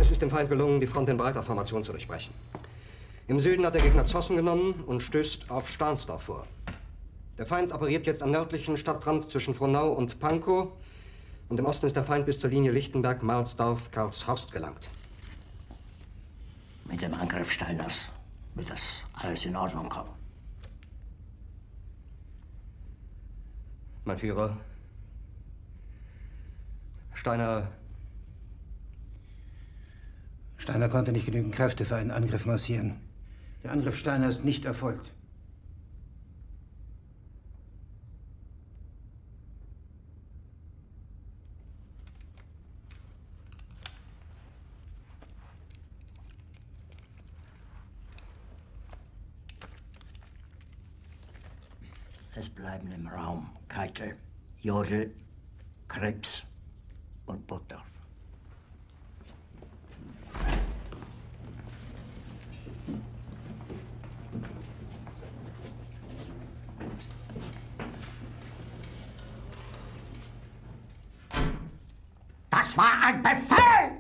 Es ist dem Feind gelungen, die Front in breiter Formation zu durchbrechen. Im Süden hat der Gegner Zossen genommen und stößt auf Stahnsdorf vor. Der Feind operiert jetzt am nördlichen Stadtrand zwischen Frohnau und Pankow. Und im Osten ist der Feind bis zur Linie Lichtenberg-Marsdorf-Karlshorst gelangt. Mit dem Angriff Steiners wird das alles in Ordnung kommen. Mein Führer, Steiner konnte nicht genügend Kräfte für einen Angriff massieren. Der Angriff Steiner ist nicht erfolgt. Es bleiben im Raum Keitel, Jodl, Krebs und Burgdorf. Das war ein Befehl!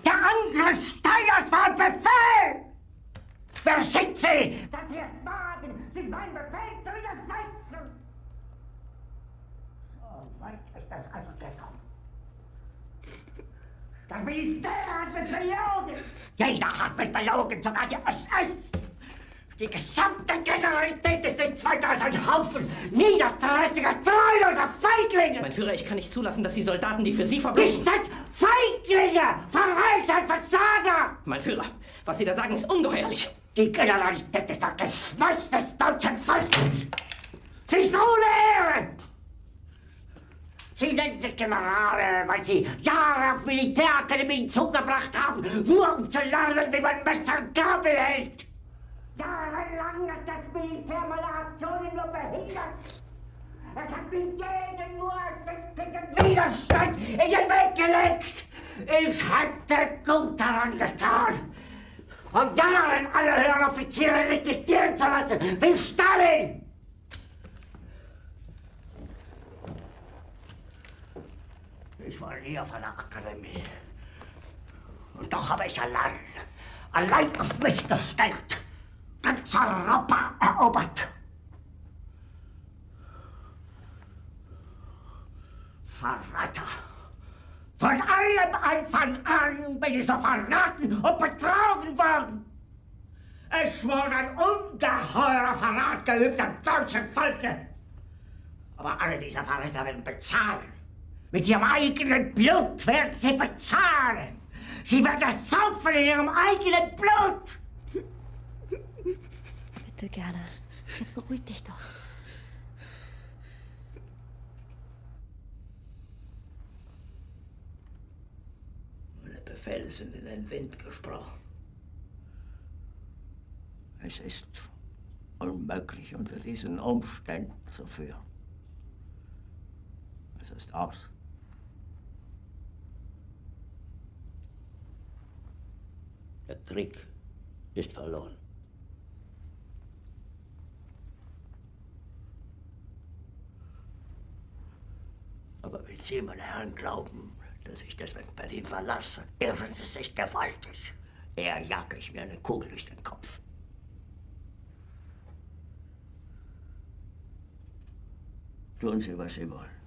Der Angriff Steiners war ein Befehl! Wer sind Sie, dass Sie es wagen, sich meinem Befehl zu widersetzen? So weit ist es also gekommen. Das Militär hat mich belogen! Jeder hat mich belogen, sogar die SS! Die gesamte Generalität ist nichts weiter als ein Haufen niederträchtiger, treuloser Feiglinge! Mein Führer, ich kann nicht zulassen, dass die Soldaten, die für Sie verbringen... Nicht als Feiglinge! Verreiter, Versager! Mein Führer, was Sie da sagen, ist ungeheuerlich. Die Generalität ist das Geschmeiß des deutschen Volkes! Sie ist ohne Ehre! Sie nennen sich Generale, weil Sie Jahre auf Militärakademien zugebracht haben, nur um zu lernen, wie man Messer und Gabel hält! Jahrelang hat das Militär meine Aktionen nur behindert! Es hat mir jeden nur ersichtlichen Widerstand in den Weg gelegt! Ich hätte gut daran getan, von Jahren alle höheren Offiziere liquidieren zu lassen, wie Stalin! Ich war nie auf einer Akademie. Und doch habe ich allein auf mich gestellt, ganz Europa erobert. Verräter! Von allem Anfang an bin ich so verraten und betrogen worden. Es wurde ein ungeheurer Verrat geübt am deutschen Volke. Aber alle diese Verräter werden bezahlen. Mit ihrem eigenen Blut werden sie bezahlen. Sie werden es saufen in ihrem eigenen Blut. Bitte gerne. Jetzt beruhig dich doch. Meine Befehle sind in den Wind gesprochen. Es ist unmöglich, unter diesen Umständen zu führen. Es ist aus. Der Krieg ist verloren. Aber wenn Sie, meine Herren, glauben, dass ich deswegen Berlin verlasse, irren Sie sich gewaltig. Eher jage ich mir eine Kugel durch den Kopf. Tun Sie, was Sie wollen.